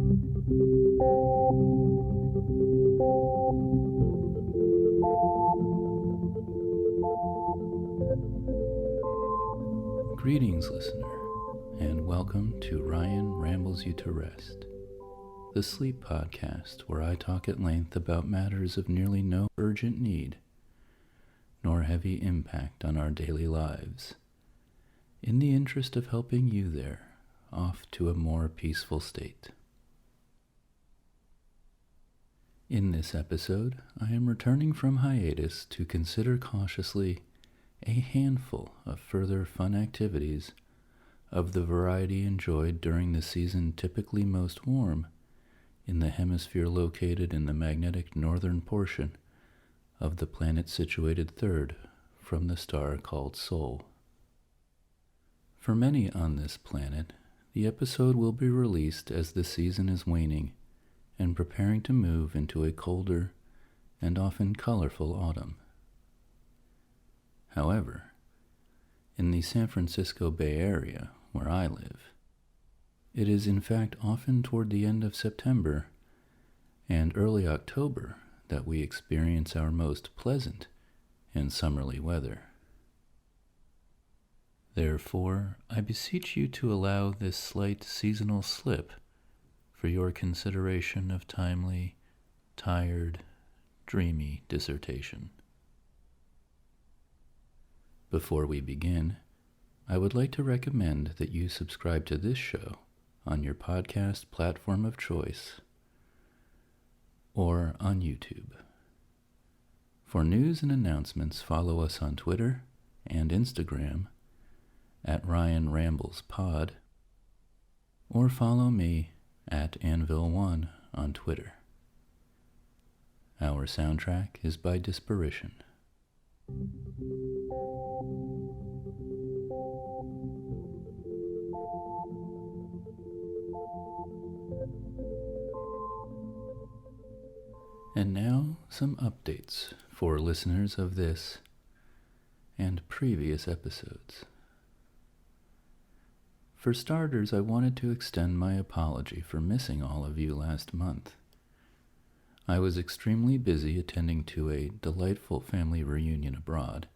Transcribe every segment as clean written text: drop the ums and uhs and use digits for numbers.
Greetings, listener, and welcome to Ryan Rambles You To Rest, the sleep podcast where I talk at length about matters of nearly no urgent need, nor heavy impact on our daily lives, in the interest of helping you there off to a more peaceful state. In this episode, I am returning from hiatus to consider cautiously a handful of further fun activities of the variety enjoyed during the season typically most warm in the hemisphere located in the magnetic northern portion of the planet situated third from the star called Sol. For many on this planet, the episode will be released as the season is waning and preparing to move into a colder and often colorful autumn. However, in the San Francisco Bay Area, where I live, it is in fact often toward the end of September and early October that we experience our most pleasant and summerly weather. Therefore, I beseech you to allow this slight seasonal slip for your consideration of timely, tired, dreamy dissertation. Before we begin, I would like to recommend that you subscribe to this show on your podcast platform of choice or on YouTube. For news and announcements, follow us on Twitter and Instagram at Ryan Rambles Pod, or follow me at Anvil1 on Twitter. Our soundtrack is by Disparition. And now, some updates for listeners of this and previous episodes. For starters, I wanted to extend my apology for missing all of you last month. I was extremely busy attending to a delightful family reunion abroad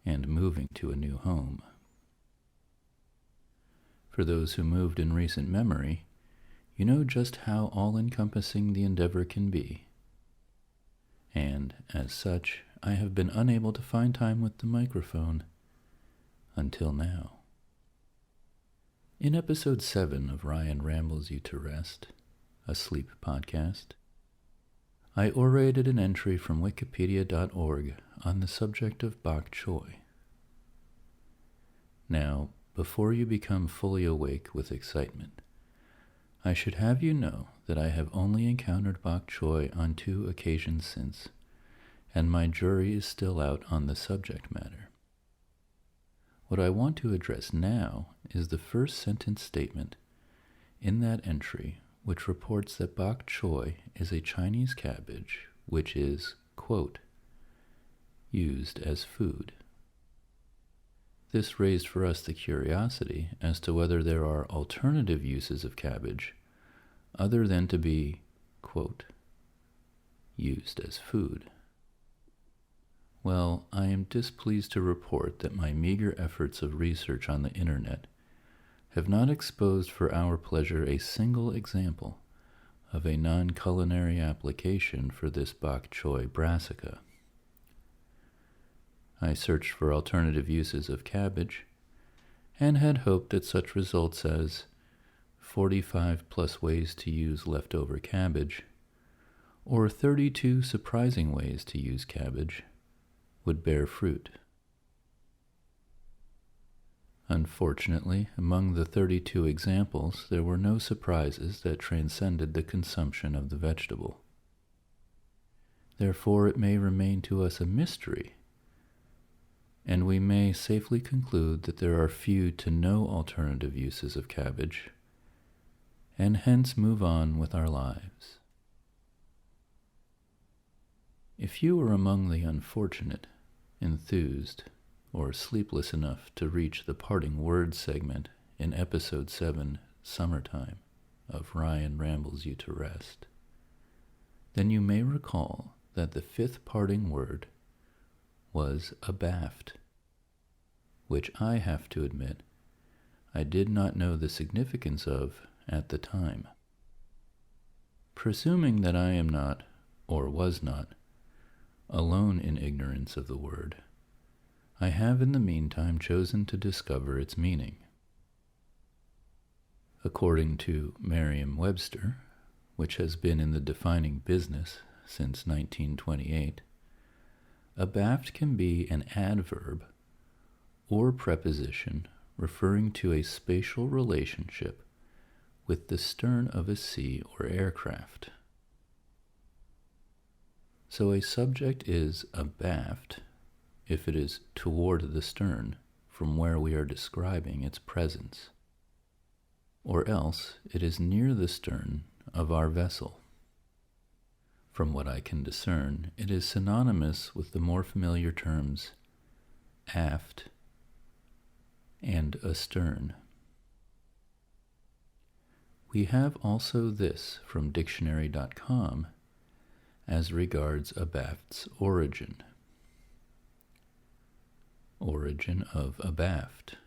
and moving to a new home. For those who moved in recent memory, you know just how all-encompassing the endeavor can be. And, as such, I have been unable to find time with the microphone until now. In episode 7 of Ryan Rambles You To Rest, a sleep podcast, I orated an entry from wikipedia.org on the subject of bok choy. Now, before you become fully awake with excitement, I should have you know that I have only encountered bok choy on 2 occasions since, and my jury is still out on the subject matter. What I want to address now is the first sentence statement in that entry, which reports that bok choy is a Chinese cabbage which is, quote, used as food. This raised for us the curiosity as to whether there are alternative uses of cabbage other than to be, quote, used as food. Well, I am displeased to report that my meager efforts of research on the internet have not exposed for our pleasure a single example of a non-culinary application for this bok choy brassica. I searched for alternative uses of cabbage, and had hoped at such results as 45 plus ways to use leftover cabbage, or 32 surprising ways to use cabbage, would bear fruit. Unfortunately, among the 32 examples, there were no surprises that transcended the consumption of the vegetable. Therefore, it may remain to us a mystery, and we may safely conclude that there are few to no alternative uses of cabbage, and hence move on with our lives. If you are among the unfortunate, enthused, or sleepless enough to reach the parting words segment in episode 7, Summertime, of Ryan Rambles You to Rest, then you may recall that the fifth parting word was abaft, which I have to admit I did not know the significance of at the time. Presuming that I am not, or was not, alone in ignorance of the word, I have in the meantime chosen to discover its meaning. According to Merriam-Webster, which has been in the defining business since 1928, abaft can be an adverb or preposition referring to a spatial relationship with the stern of a sea or aircraft. So a subject is abaft if it is toward the stern from where we are describing its presence, or else it is near the stern of our vessel. From what I can discern, it is synonymous with the more familiar terms aft and astern. We have also this from dictionary.com as regards abaft's origin. Origin of abaft,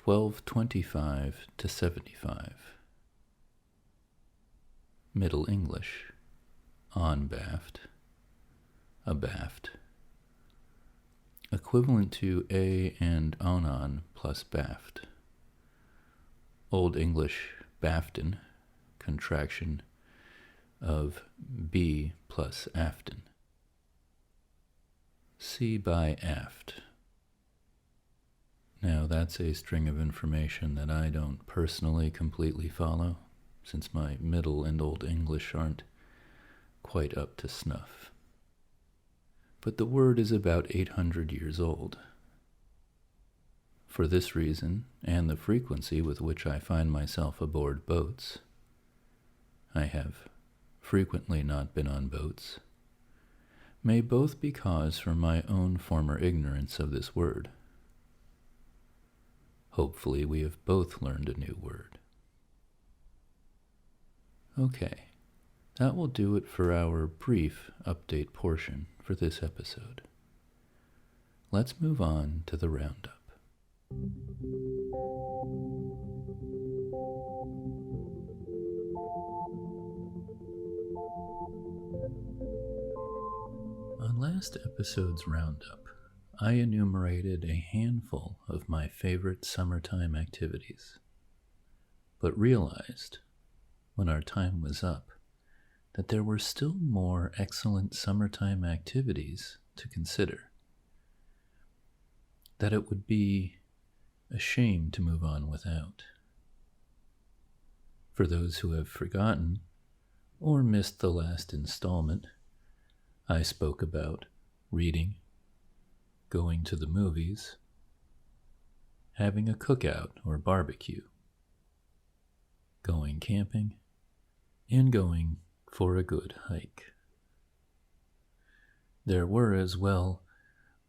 1225 to 75. Middle English, on baft, abaft. Equivalent to a and onan plus baft. Old English baften, contraction of be plus aften. See by aft. Now that's a string of information that I don't personally completely follow, since my Middle and Old English aren't quite up to snuff. But the word is about 800 years old. For this reason, and the frequency with which I find myself aboard boats, I have frequently not been on boats, may both be cause for my own former ignorance of this word. Hopefully we have both learned a new word. Okay, that will do it for our brief update portion for this episode. Let's move on to the roundup. On last episode's roundup, I enumerated a handful of my favorite summertime activities, but realized, when our time was up, that there were still more excellent summertime activities to consider, that it would be a shame to move on without. For those who have forgotten or missed the last installment, I spoke about reading, going to the movies, having a cookout or barbecue, going camping, and going for a good hike. There were as well,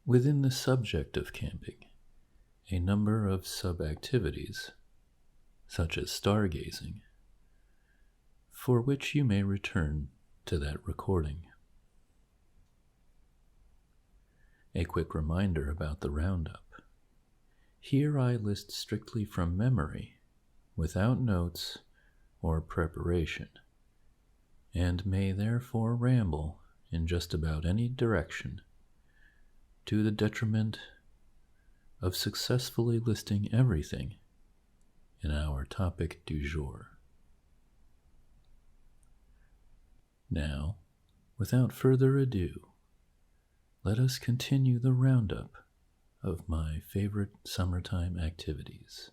within the subject of camping, a number of sub-activities, such as stargazing, for which you may return to that recording. A quick reminder about the roundup. Here I list strictly from memory, without notes or preparation, and may therefore ramble in just about any direction, to the detriment of successfully listing everything in our topic du jour. Now, without further ado, let us continue the roundup of my favorite summertime activities.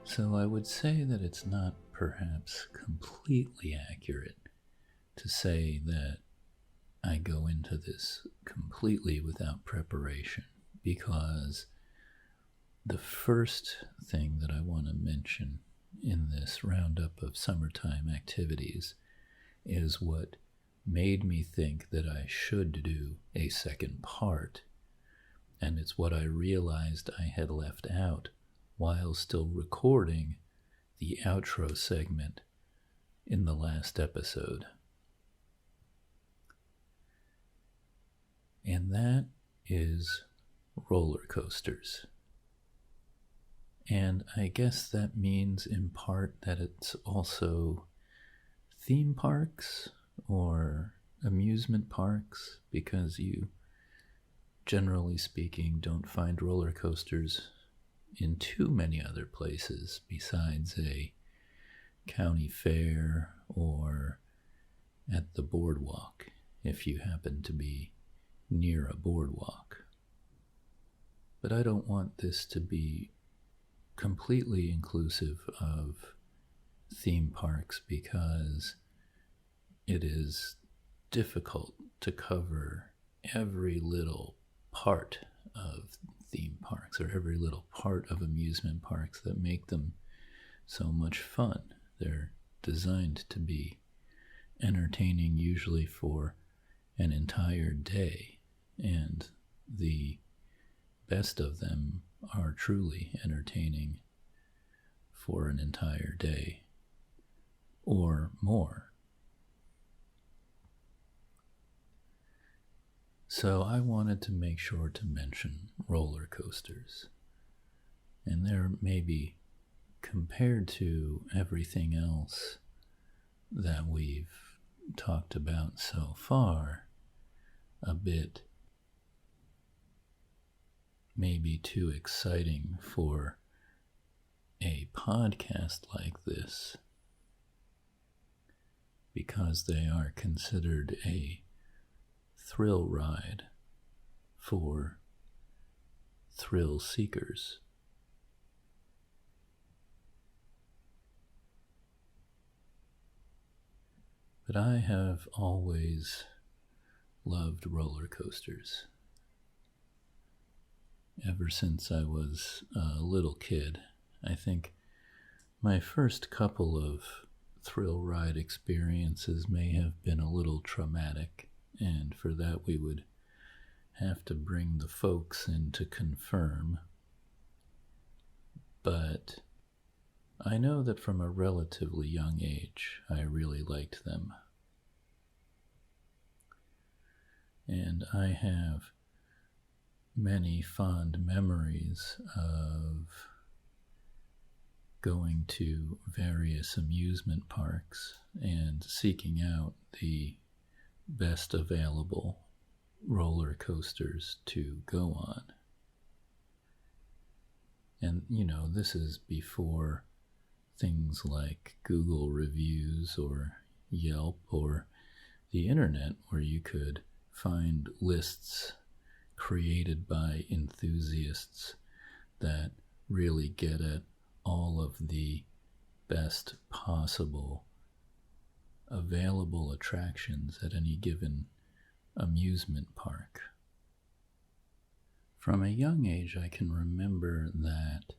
So I would say that it's not perhaps completely accurate to say that I go into this completely without preparation, because the first thing that I want to mention in this roundup of summertime activities is what made me think that I should do a second part, And it's what I realized I had left out while still recording the outro segment in the last episode. And that is roller coasters. And I guess that means in part that it's also theme parks or amusement parks, because you, generally speaking, don't find roller coasters in too many other places besides a county fair or at the boardwalk, if you happen to be near a boardwalk. But I don't want this to be completely inclusive of theme parks, because it is difficult to cover every little part of theme parks or every little part of amusement parks that make them so much fun. They're designed to be entertaining, usually for an entire day, and the best of them are truly entertaining for an entire day or more. So I wanted to make sure to mention roller coasters. And they're maybe, compared to everything else that we've talked about so far, a bit maybe too exciting for a podcast like this, because they are considered a thrill ride for thrill seekers. But I have always loved roller coasters. Ever since I was a little kid. I think my first couple of thrill ride experiences may have been a little traumatic, and for that we would have to bring the folks in to confirm. But I know that from a relatively young age, I really liked them. And I have many fond memories of going to various amusement parks and seeking out the best available roller coasters to go on. And, this is before things like Google reviews or Yelp or the internet, where you could find lists created by enthusiasts that really get at all of the best possible available attractions at any given amusement park. From a young age, I can remember that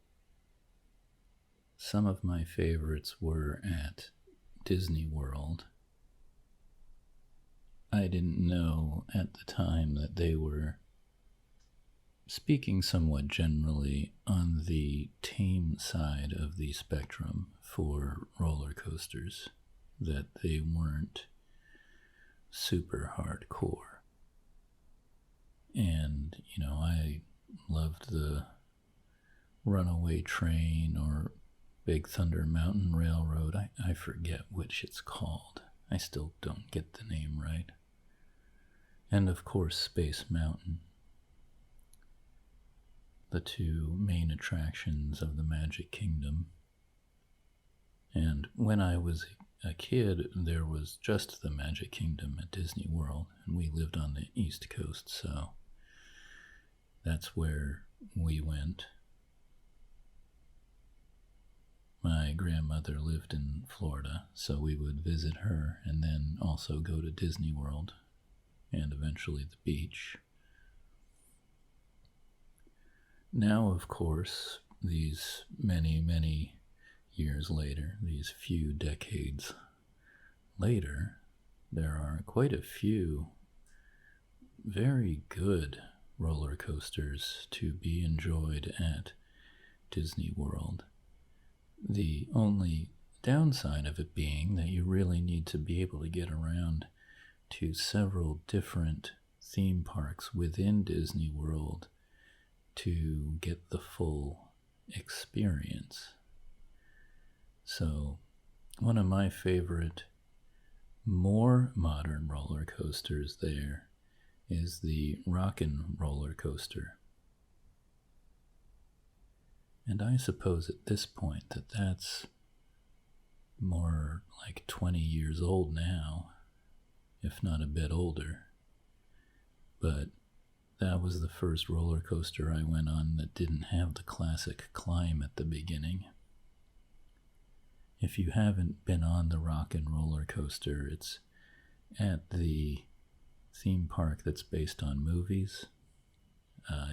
some of my favorites were at Disney World. I didn't know at the time that they were speaking somewhat generally on the tame side of the spectrum for roller coasters, that they weren't super hardcore. And, I loved the Runaway Train or Big Thunder Mountain Railroad. I forget which it's called. I still don't get the name right. And of course, Space Mountain. The two main attractions of the Magic Kingdom. And when I was a kid, there was just the Magic Kingdom at Disney World, and we lived on the East Coast, so that's where we went. My grandmother lived in Florida, so we would visit her and then also go to Disney World and eventually the beach. Now, of course, these many, many years later, these few decades later, there are quite a few very good roller coasters to be enjoyed at Disney World. The only downside of it being that you really need to be able to get around to several different theme parks within Disney World to get the full experience. So, one of my favorite, more modern roller coasters there is the Rockin' Roller Coaster. And I suppose at this point that's more like 20 years old now, if not a bit older. But that was the first roller coaster I went on that didn't have the classic climb at the beginning. If you haven't been on the Rockin' Roller Coaster, it's at the theme park that's based on movies.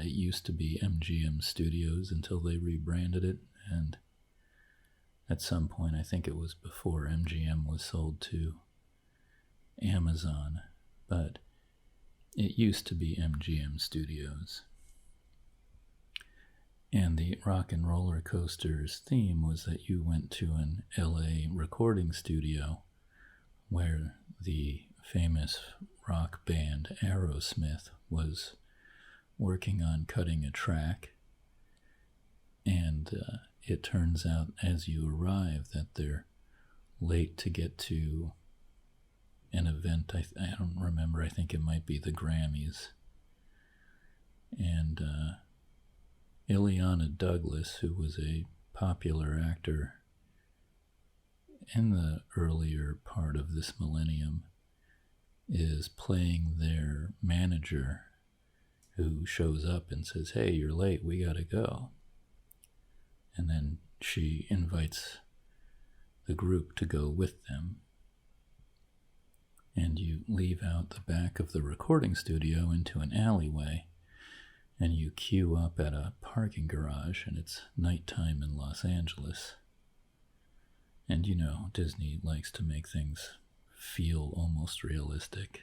It used to be MGM Studios until they rebranded it, and at some point, I think it was before MGM was sold to Amazon, but it used to be MGM Studios. And the Rockin' Roller Coaster's theme was that you went to an LA recording studio where the famous rock band Aerosmith was working on cutting a track, and it turns out as you arrive that they're late to get to an event. I don't remember, I think it might be the Grammys. And Ileana Douglas, who was a popular actor in the earlier part of this millennium, is playing their manager, who shows up and says, "Hey, you're late, we gotta go." And then she invites the group to go with them. And you leave out the back of the recording studio into an alleyway, and you queue up at a parking garage, and it's nighttime in Los Angeles. And you know, Disney likes to make things feel almost realistic.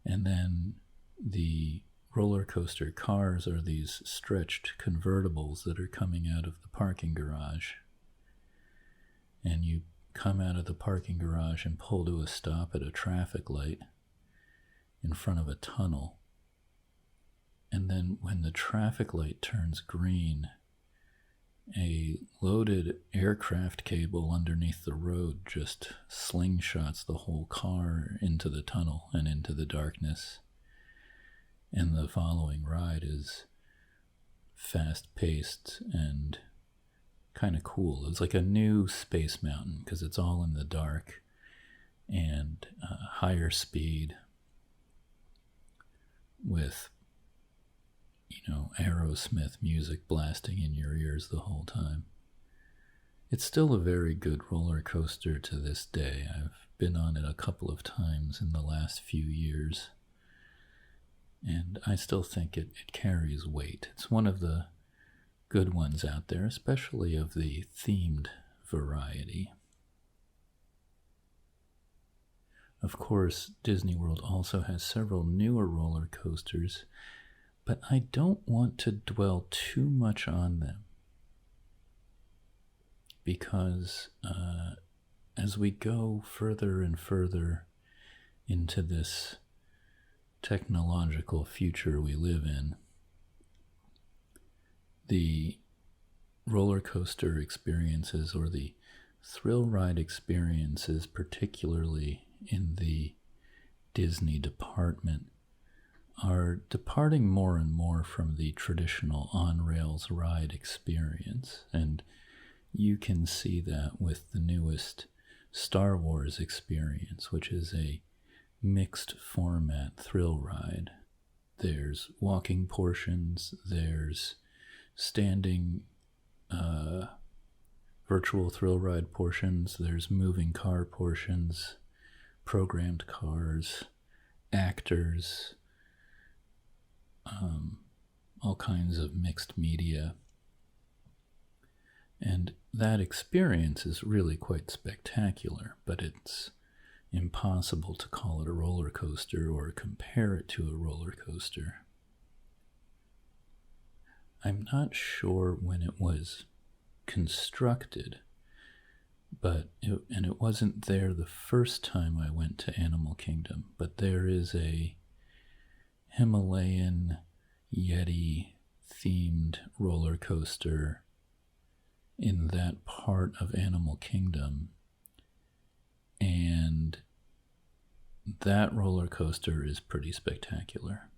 And then the roller coaster cars are these stretched convertibles that are coming out of the parking garage. And you come out of the parking garage and pull to a stop at a traffic light in front of a tunnel. And then when the traffic light turns green, a loaded aircraft cable underneath the road just slingshots the whole car into the tunnel and into the darkness. And the following ride is fast-paced and kind of cool. It's like a new Space Mountain because it's all in the dark and higher speed with, Aerosmith music blasting in your ears the whole time. It's still a very good roller coaster to this day. I've been on it a couple of times in the last few years, and I still think it carries weight. It's one of the good ones out there, especially of the themed variety. Of course, Disney World also has several newer roller coasters, but I don't want to dwell too much on them because as we go further and further into this technological future we live in, the roller coaster experiences or the thrill ride experiences, particularly in the Disney department, are departing more and more from the traditional on-rails ride experience. And you can see that with the newest Star Wars experience, which is a mixed format thrill ride. There's walking portions, there's standing virtual thrill ride portions, there's moving car portions, programmed cars, actors, all kinds of mixed media. And that experience is really quite spectacular, but it's impossible to call it a roller coaster or compare it to a roller coaster. I'm not sure when it was constructed, and it wasn't there the first time I went to Animal Kingdom, but there is a Himalayan Yeti themed roller coaster in that part of Animal Kingdom, and that roller coaster is pretty spectacular.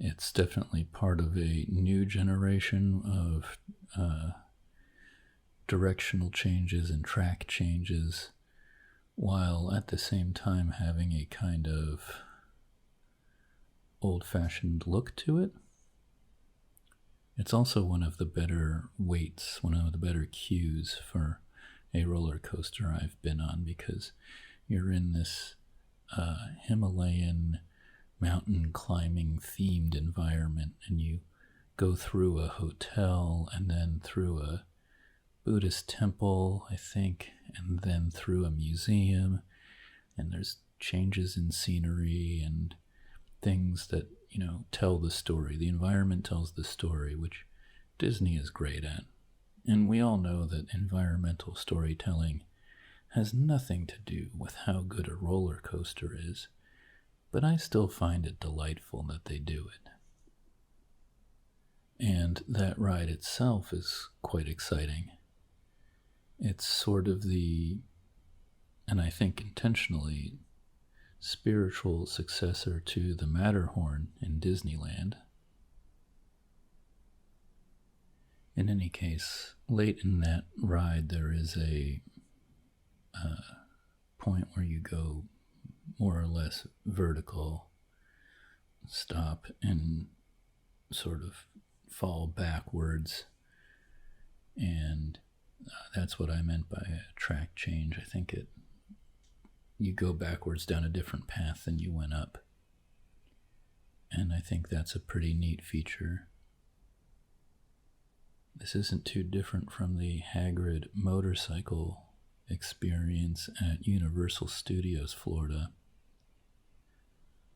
It's definitely part of a new generation of directional changes and track changes, while at the same time having a kind of old-fashioned look to it. It's also one of the better weights, one of the better cues for a roller coaster I've been on, because you're in this Himalayan mountain climbing themed environment, and you go through a hotel and then through a Buddhist temple, I think, and then through a museum, and there's changes in scenery and things that, tell the story. The environment tells the story, which Disney is great at. And we all know that environmental storytelling has nothing to do with how good a roller coaster is, but I still find it delightful that they do it. And that ride itself is quite exciting. It's sort of and I think intentionally, spiritual successor to the Matterhorn in Disneyland. In any case, late in that ride, there is a point where you go more or less vertical, stop, and sort of fall backwards. And that's what I meant by a track change. I think you go backwards down a different path than you went up. And I think that's a pretty neat feature. This isn't too different from the Hagrid motorcycle experience at Universal Studios Florida,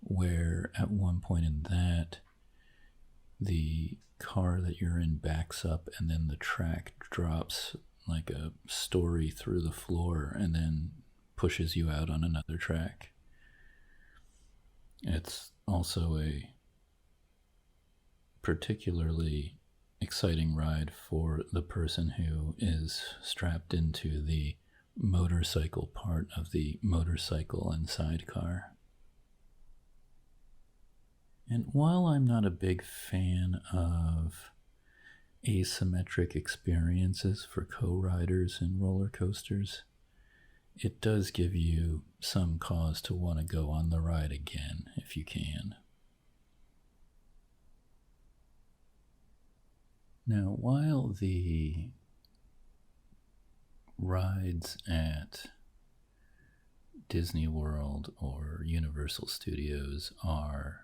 where at one point in that, the car that you're in backs up and then the track drops like a story through the floor and then pushes you out on another track. It's also a particularly exciting ride for the person who is strapped into the motorcycle part of the motorcycle and sidecar. And while I'm not a big fan of asymmetric experiences for co-riders in roller coasters, it does give you some cause to want to go on the ride again if you can. Now, while the rides at Disney World or Universal Studios are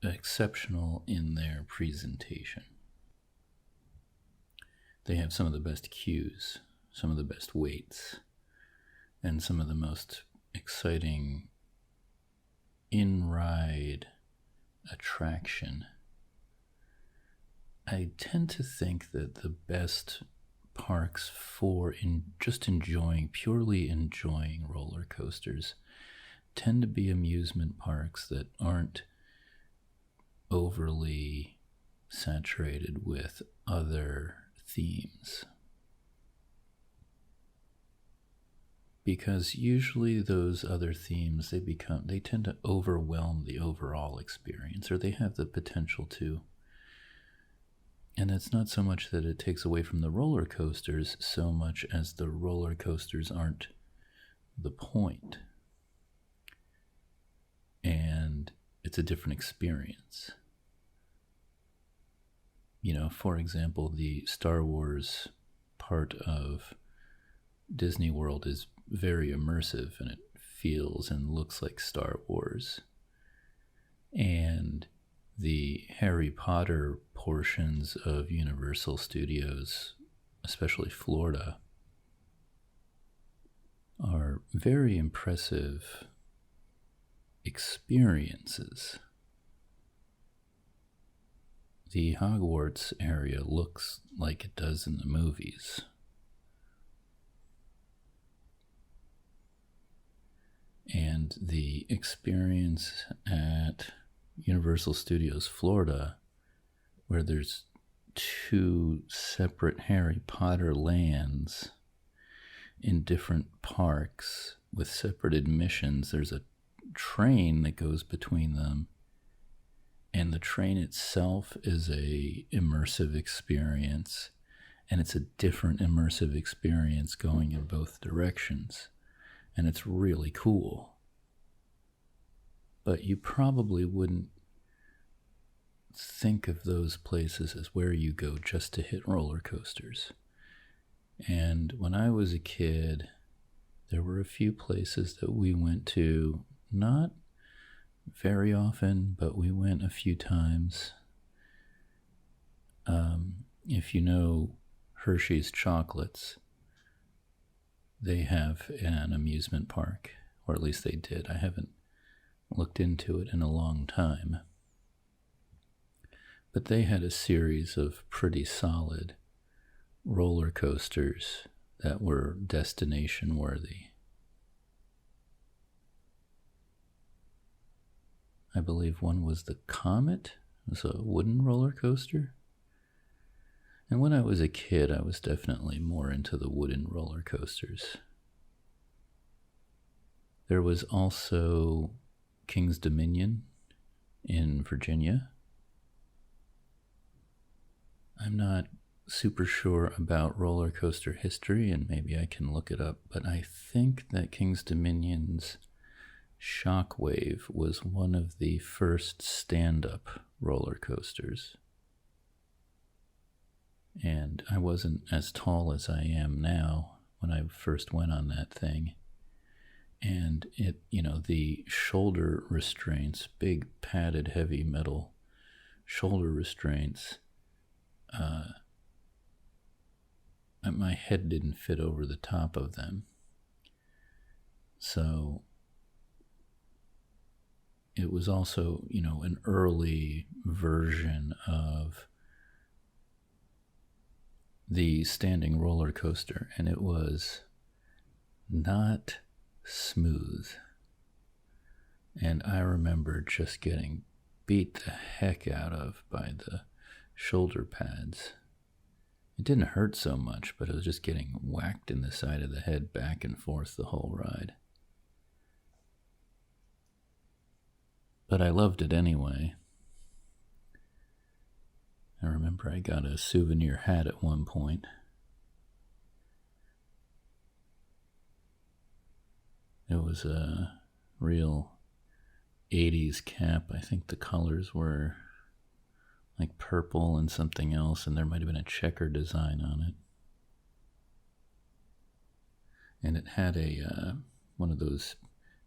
exceptional in their presentation, they have some of the best cues, some of the best weights, and some of the most exciting in-ride attraction. I tend to think that the best parks for purely enjoying roller coasters tend to be amusement parks that aren't overly saturated with other themes. Because usually those other themes, they tend to overwhelm the overall experience, or they have the potential to. And it's not so much that it takes away from the roller coasters so much as the roller coasters aren't the point. And it's a different experience. For example, the Star Wars part of Disney World is very immersive, and it feels and looks like Star Wars. And the Harry Potter portions of Universal Studios, especially Florida, are very impressive experiences. the Hogwarts area looks like it does in the movies. And the experience at Universal Studios Florida, where there's 2 separate Harry Potter lands in different parks with separate admissions. There's a train that goes between them, and the train itself is a immersive experience, and it's a different immersive experience going in both directions. And it's really cool. But you probably wouldn't think of those places as where you go just to hit roller coasters. And when I was a kid, there were a few places that we went to, not very often, but we went a few times. If you know Hershey's Chocolates, they have an amusement park, or at least they did. I haven't looked into it in a long time. But they had a series of pretty solid roller coasters that were destination worthy. I believe one was the Comet. It was a wooden roller coaster. And when I was a kid, I was definitely more into the wooden roller coasters. There was also King's Dominion in Virginia. I'm not super sure about roller coaster history, and maybe I can look it up, but I think that King's Dominion's Shockwave was one of the first stand-up roller coasters. And I wasn't as tall as I am now when I first went on that thing. And it, the shoulder restraints, big padded heavy metal shoulder restraints, my head didn't fit over the top of them. So it was also, an early version of the standing roller coaster, and it was not smooth. And I remember just getting beat the heck out of by the shoulder pads. It didn't hurt so much, but it was just getting whacked in the side of the head back and forth the whole ride. But I loved it anyway. I remember I got a souvenir hat at one point. It was a real 80s cap. I think the colors were like purple and something else, and there might have been a checker design on it. And it had one of those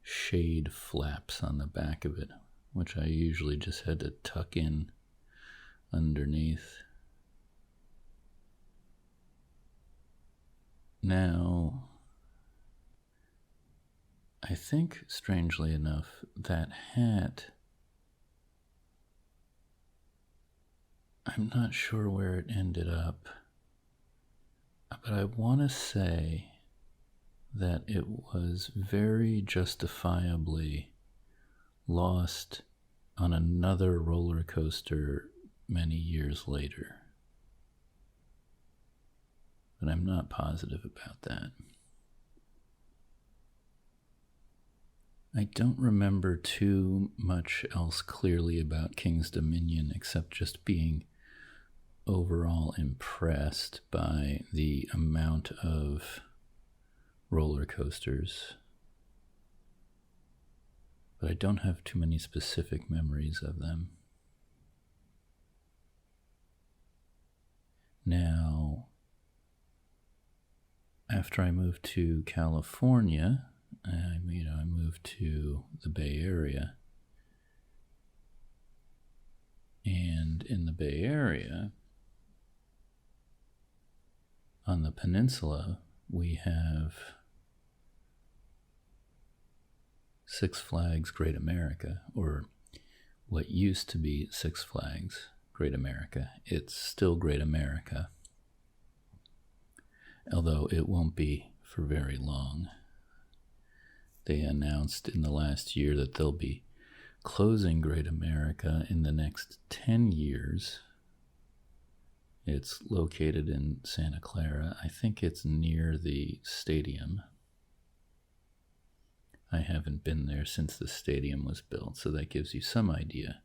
shade flaps on the back of it, which I usually just had to tuck in underneath. Now, I think, strangely enough, that hat, I'm not sure where it ended up, but I want to say that it was very justifiably lost on another roller coaster many years later. But I'm not positive about that. I don't remember too much else clearly about King's Dominion except just being overall impressed by the amount of roller coasters. But I don't have too many specific memories of them. Now, after I moved to California, I moved to the Bay Area. And in the Bay Area, on the peninsula, we have Six Flags Great America, or what used to be Six Flags Great America. It's still Great America, although it won't be for very long. They announced in the last year that they'll be closing Great America in the next 10 years. It's located in Santa Clara. I think it's near the stadium. I haven't been there since the stadium was built, so that gives you some idea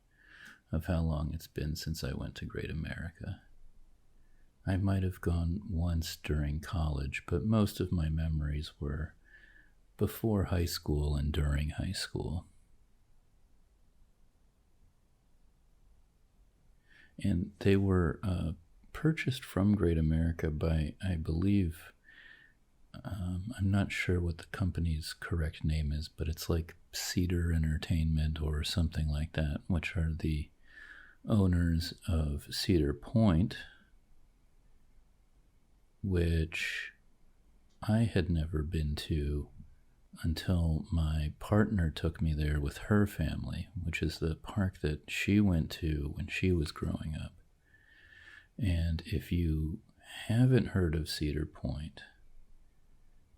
of how long it's been since I went to Great America. I might have gone once during college, but most of my memories were before high school and during high school. And they were purchased from Great America by, I believe, I'm not sure what the company's correct name is, but it's like Cedar Entertainment or something like that, which are the owners of Cedar Point, which I had never been to until my partner took me there with her family, which is the park that she went to when she was growing up. And if you haven't heard of Cedar Point,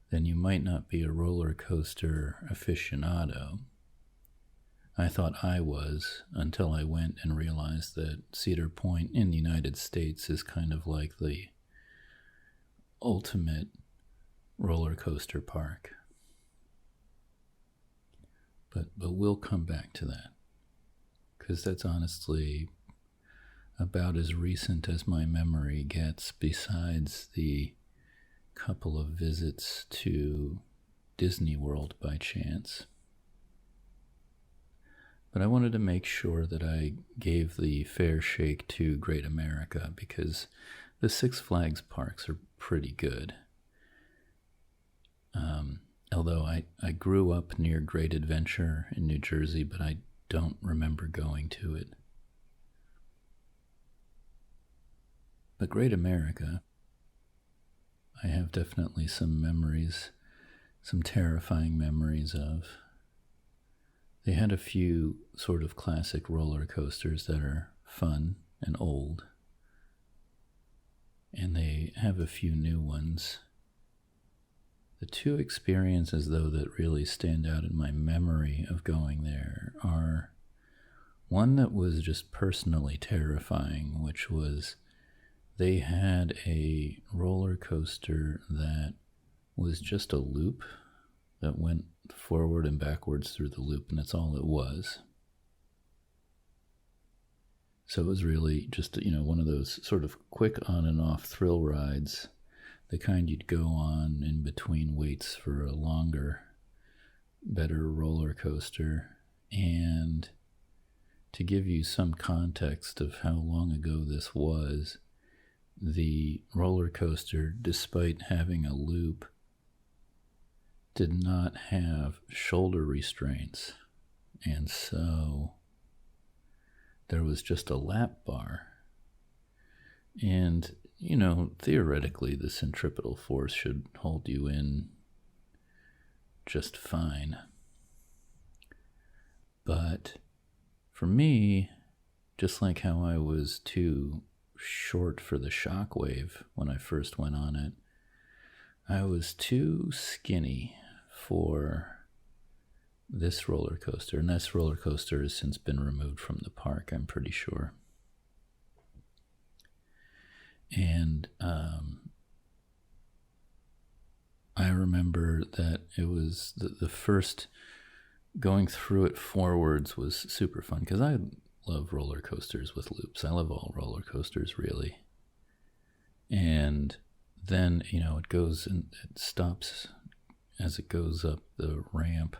then you might not be a roller coaster aficionado. I thought I was until I went and realized that Cedar Point in the United States is kind of like the ultimate roller coaster park. But we'll come back to that, because that's honestly about as recent as my memory gets, besides the couple of visits to Disney World by chance. But I wanted to make sure that I gave the fair shake to Great America, because the Six Flags parks are pretty good. Although I grew up near Great Adventure in New Jersey, but I don't remember going to it. But Great America, I have definitely some memories, some terrifying memories of. They had a few sort of classic roller coasters that are fun and old, and they have a few new ones. The two experiences, though, that really stand out in my memory of going there are one that was just personally terrifying, which was they had a roller coaster that was just a loop that went forward and backwards through the loop, and that's all it was. So it was really just, one of those sort of quick on and off thrill rides, the kind you'd go on in between waits for a longer, better roller coaster. And to give you some context of how long ago this was, the roller coaster, despite having a loop, did not have shoulder restraints, and so there was just a lap bar. And, theoretically the centripetal force should hold you in just fine. But for me, just like how I was too short for the shockwave when I first went on it, I was too skinny for this roller coaster, and this roller coaster has since been removed from the park, I'm pretty sure. And I remember that it was the first going through it forwards was super fun, because I love roller coasters with loops. I love all roller coasters, really. And then, it goes and it stops as it goes up the ramp,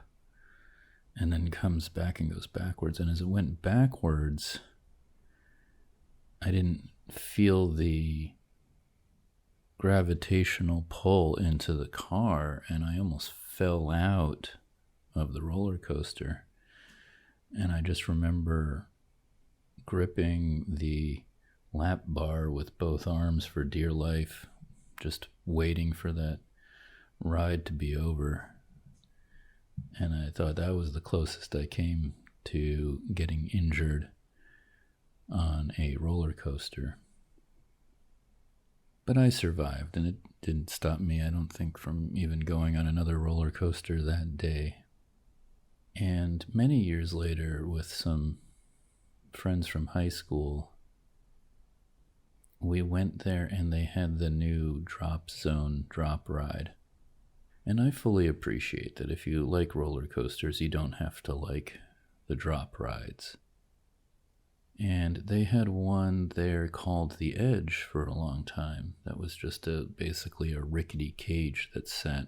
and then comes back and goes backwards. And as it went backwards, I didn't feel the gravitational pull into the car, and I almost fell out of the roller coaster. And I just remember gripping the lap bar with both arms for dear life, just waiting for that ride to be over. And I thought that was the closest I came to getting injured on on a roller coaster. But I survived, and it didn't stop me, I don't think, from even going on another roller coaster that day. And many years later, with some friends from high school, we went there and they had the new drop zone drop ride. And I fully appreciate that if you like roller coasters, you don't have to like the drop rides. And they had one there called the Edge for a long time. That was just basically a rickety cage that sat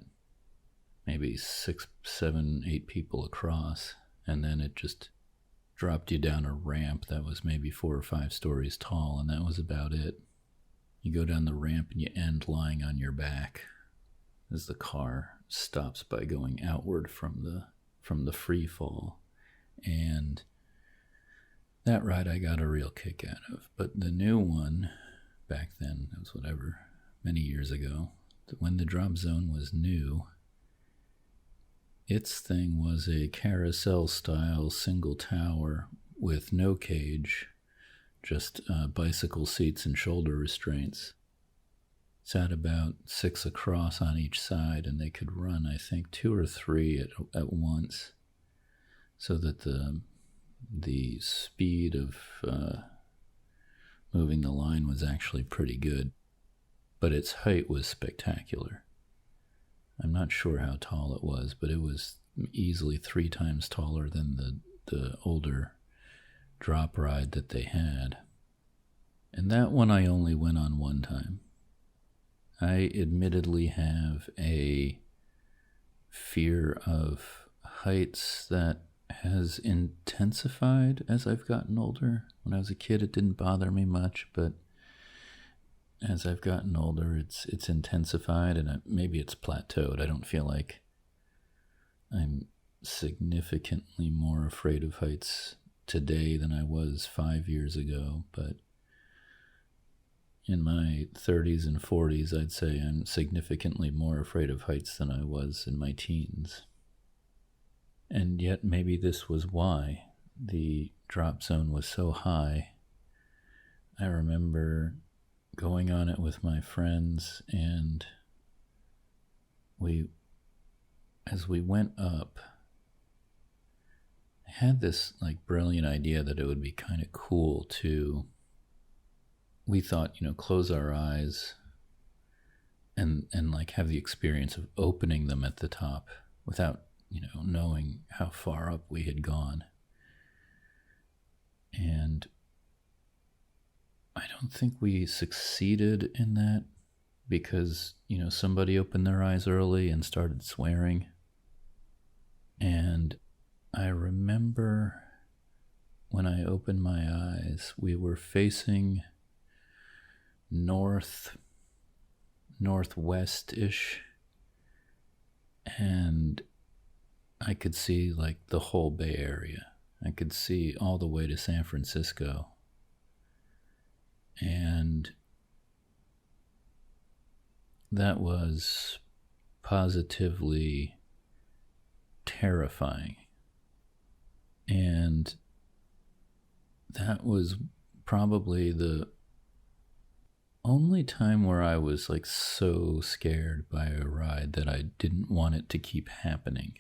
maybe 6, 7, 8 people across. And then it just dropped you down a ramp that was maybe 4 or 5 stories tall, and that was about it. You go down the ramp and you end lying on your back as the car stops by going outward from the free fall. And that ride I got a real kick out of. But the new one, back then, it was whatever, many years ago, when the drop zone was new, its thing was a carousel-style single tower with no cage, just bicycle seats and shoulder restraints. Sat about 6 across on each side, and they could run, I think, 2 or 3 at once, so that the speed of moving the line was actually pretty good, but its height was spectacular. I'm not sure how tall it was, but it was easily 3 times taller than the older drop ride that they had. And that one I only went on one time. I admittedly have a fear of heights that has intensified as I've gotten older. When I was a kid, it didn't bother me much, but as I've gotten older, it's intensified, and maybe it's plateaued. I don't feel like I'm significantly more afraid of heights today than I was 5 years ago, but in my 30s and 40s, I'd say I'm significantly more afraid of heights than I was in my teens. And yet maybe this was why the drop zone was so high. I remember going on it with my friends, and as we went up, I had this brilliant idea that it would be kind of cool to, we thought, close our eyes and have the experience of opening them at the top without, knowing how far up we had gone. And I don't think we succeeded in that because, somebody opened their eyes early and started swearing. And I remember when I opened my eyes, we were facing northwest-ish, and I could see the whole Bay Area. I could see all the way to San Francisco. And that was positively terrifying. And that was probably the only time where I was so scared by a ride that I didn't want it to keep happening.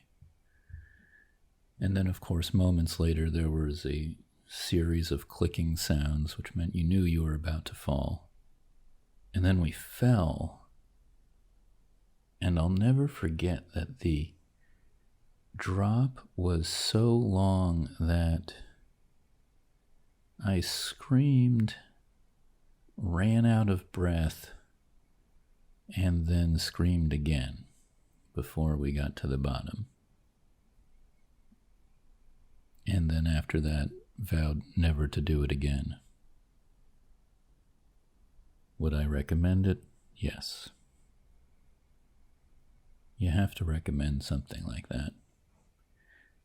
And then, of course, moments later, there was a series of clicking sounds, which meant you knew you were about to fall. And then we fell. And I'll never forget that the drop was so long that I screamed, ran out of breath, and then screamed again before we got to the bottom. And then after that, vowed never to do it again. Would I recommend it? Yes. You have to recommend something like that.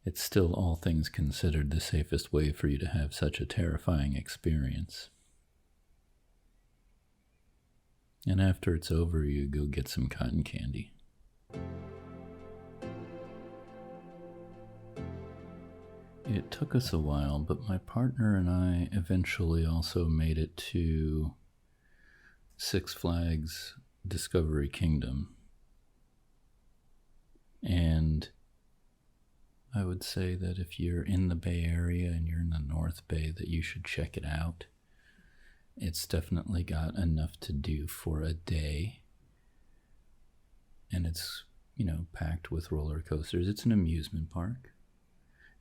It's still, all things considered, the safest way for you to have such a terrifying experience. And after it's over, you go get some cotton candy. it took us a while, but my partner and I eventually also made it to Six Flags Discovery Kingdom. And I would say that if you're in the Bay Area and you're in the North Bay, that you should check it out. It's definitely got enough to do for a day. And it's, packed with roller coasters. It's an amusement park.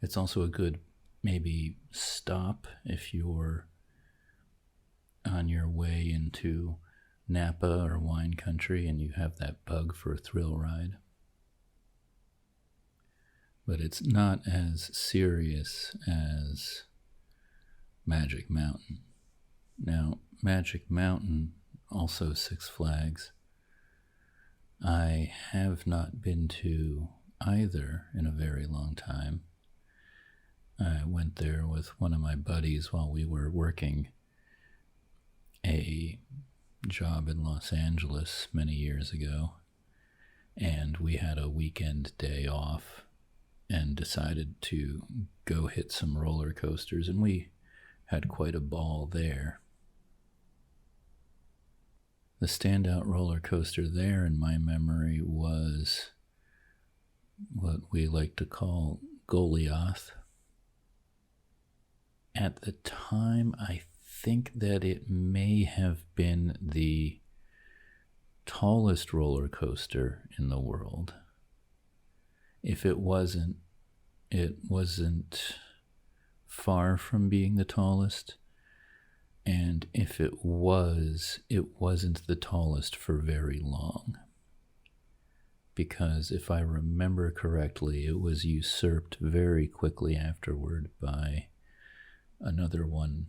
It's also a good maybe stop if you're on your way into Napa or wine country and you have that bug for a thrill ride. But it's not as serious as Magic Mountain. Now, Magic Mountain, also Six Flags, I have not been to either in a very long time. I went there with one of my buddies while we were working a job in Los Angeles many years ago, and we had a weekend day off and decided to go hit some roller coasters, and we had quite a ball there. The standout roller coaster there in my memory was what we like to call Goliath. At the time, I think that it may have been the tallest roller coaster in the world. If it wasn't far from being the tallest. And if it wasn't the tallest for very long. Because if I remember correctly, it was usurped very quickly afterward by another one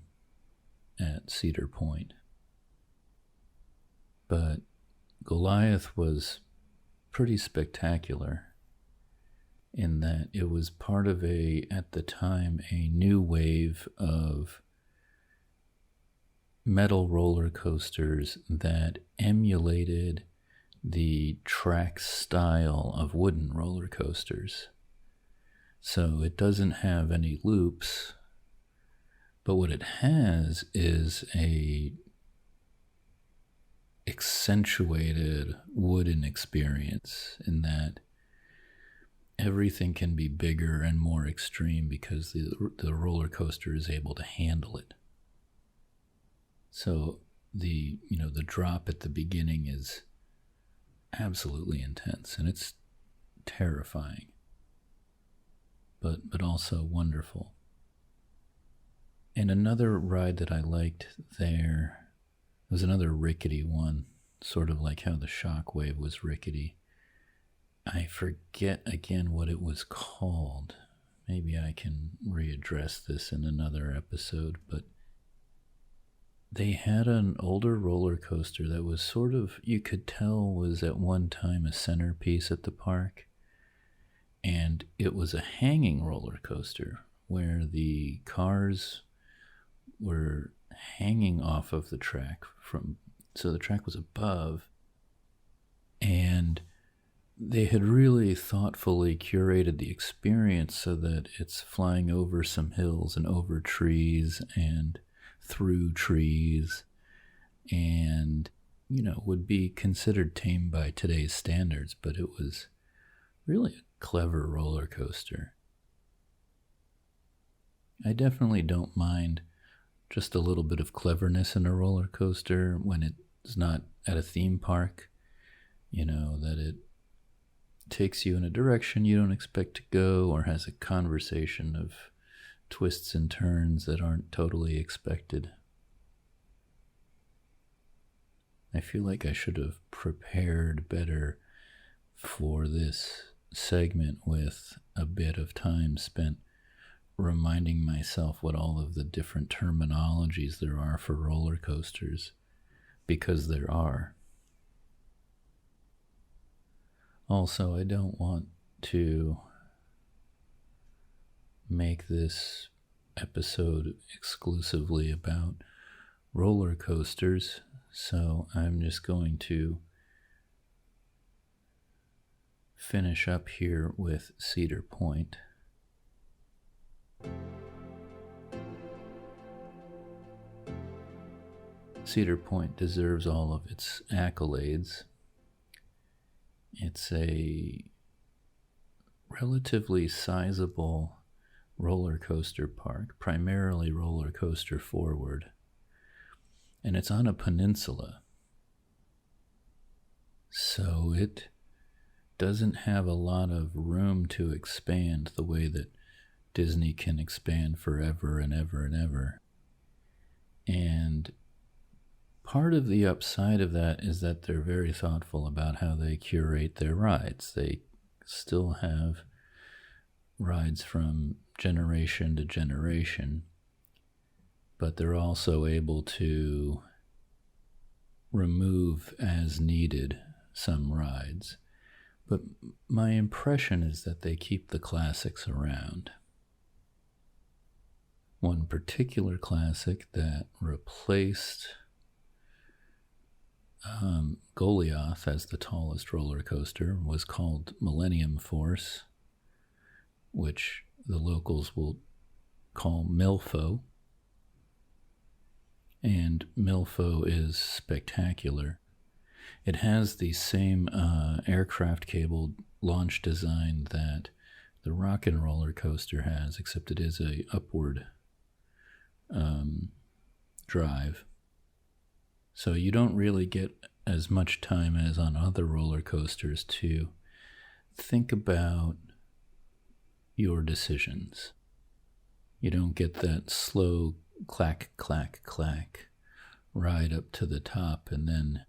at Cedar Point. But Goliath was pretty spectacular in that it was part of at the time, a new wave of metal roller coasters that emulated the track style of wooden roller coasters. So it doesn't have any loops, but what it has is a accentuated wooden experience in that everything can be bigger and more extreme because the roller coaster is able to handle it. So the drop at the beginning is absolutely intense, and it's terrifying, but also wonderful. And another ride that I liked there was another rickety one, sort of like how the Shockwave was rickety. I forget again what it was called. Maybe I can readdress this in another episode, but they had an older roller coaster that was sort of, you could tell was at one time a centerpiece at the park. And it was a hanging roller coaster where the cars were hanging off of the track so the track was above. And they had really thoughtfully curated the experience so that it's flying over some hills and over trees and through trees and, would be considered tame by today's standards, but it was really a clever roller coaster. I definitely don't mind just a little bit of cleverness in a roller coaster when it's not at a theme park, that it takes you in a direction you don't expect to go or has a conversation of twists and turns that aren't totally expected. I feel like I should have prepared better for this segment with a bit of time spent reminding myself what all of the different terminologies there are for roller coasters, because there are. Also, I don't want to make this episode exclusively about roller coasters, so I'm just going to finish up here with Cedar Point. Cedar Point deserves all of its accolades. It's a relatively sizable roller coaster park, primarily roller coaster forward, and it's on a peninsula, so it doesn't have a lot of room to expand the way that Disney can expand forever and ever and ever. And part of the upside of that is that they're very thoughtful about how they curate their rides. They still have rides from generation to generation, but they're also able to remove as needed some rides. But my impression is that they keep the classics around. One particular classic that replaced Goliath as the tallest roller coaster was called Millennium Force, which the locals will call Milfo. And Milfo is spectacular. It has the same aircraft cable launch design that the Rock and Roller Coaster has, except it is a upward drive. So you don't really get as much time as on other roller coasters to think about your decisions. You don't get that slow clack, clack, clack ride up to the top and then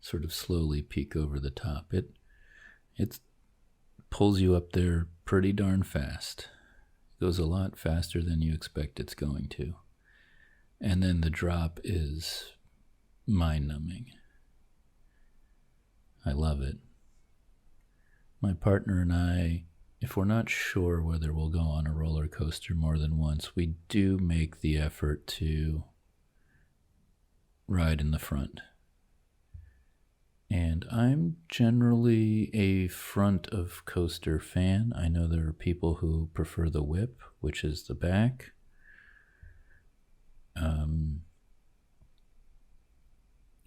sort of slowly peek over the top. It pulls you up there pretty darn fast. It goes a lot faster than you expect it's going to. And then the drop is mind-numbing. I love it. My partner and I, if we're not sure whether we'll go on a roller coaster more than once, we do make the effort to ride in the front. And I'm generally a front of coaster fan. I know there are people who prefer the whip, which is the back.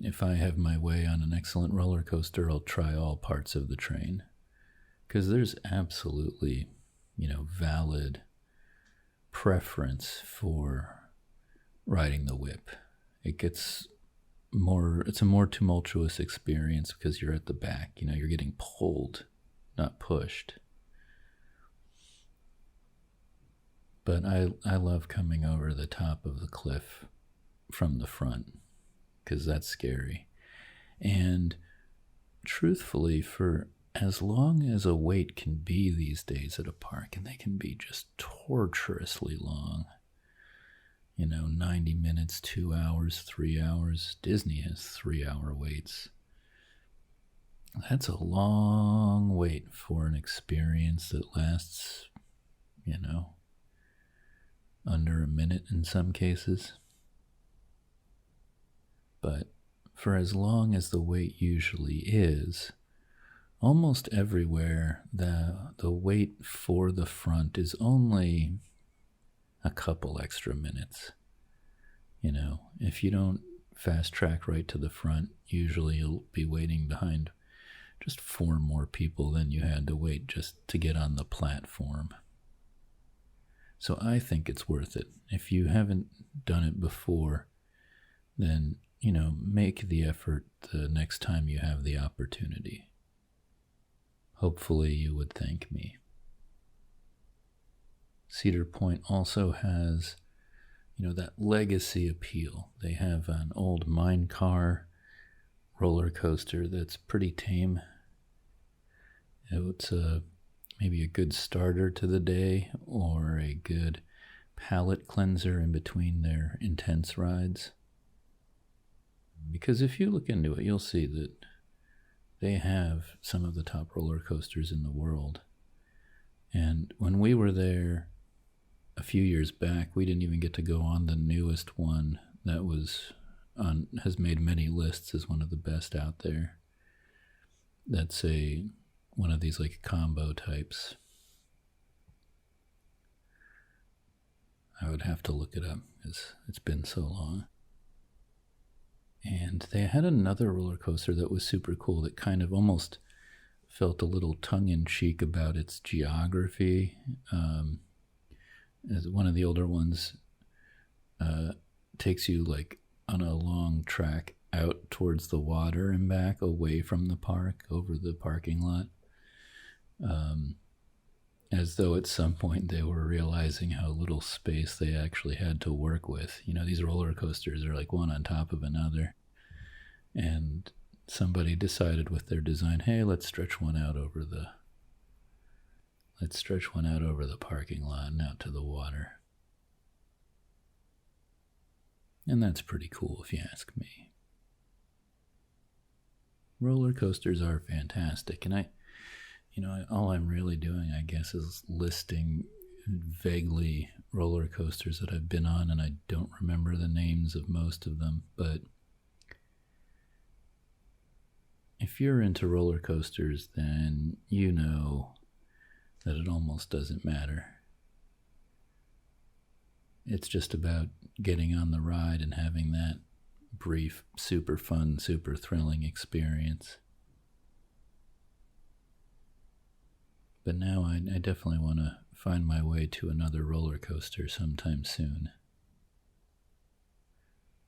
If I have my way on an excellent roller coaster, I'll try all parts of the train. Because there's absolutely, valid preference for riding the whip. It's a more tumultuous experience because you're at the back. You're getting pulled, not pushed. But I love coming over the top of the cliff from the front because that's scary. And truthfully, for as long as a wait can be these days at a park, and they can be just torturously long, 90 minutes, 2 hours, 3 hours. Disney has 3-hour waits. That's a long wait for an experience that lasts, under a minute in some cases. But for as long as the wait usually is, almost everywhere the wait for the front is only a couple extra minutes. If you don't fast track right to the front, usually you'll be waiting behind just 4 more people than you had to wait just to get on the platform. So I think it's worth it. If you haven't done it before, then, make the effort the next time you have the opportunity. Hopefully you would thank me. Cedar Point also has, that legacy appeal. They have an old mine car roller coaster that's pretty tame. It's maybe a good starter to the day or a good palate cleanser in between their intense rides. Because if you look into it, you'll see that they have some of the top roller coasters in the world. And when we were there a few years back, we didn't even get to go on the newest one that has made many lists as one of the best out there. That's one of these like combo types. I would have to look it up because it's been so long. And they had another roller coaster that was super cool that kind of almost felt a little tongue-in-cheek about its geography. As one of the older ones takes you like on a long track out towards the water and back, away from the park, over the parking lot. As though at some point they were realizing how little space they actually had to work with. You know, these roller coasters are like one on top of another. And somebody decided with their design, hey, let's stretch one out over the parking lot and out to the water. And that's pretty cool if you ask me. Roller coasters are fantastic, and all I'm really doing, I guess, is listing vaguely roller coasters that I've been on, and I don't remember the names of most of them, but if you're into roller coasters, then you know that it almost doesn't matter. It's just about getting on the ride and having that brief, super fun, super thrilling experience. But now I definitely want to find my way to another roller coaster sometime soon.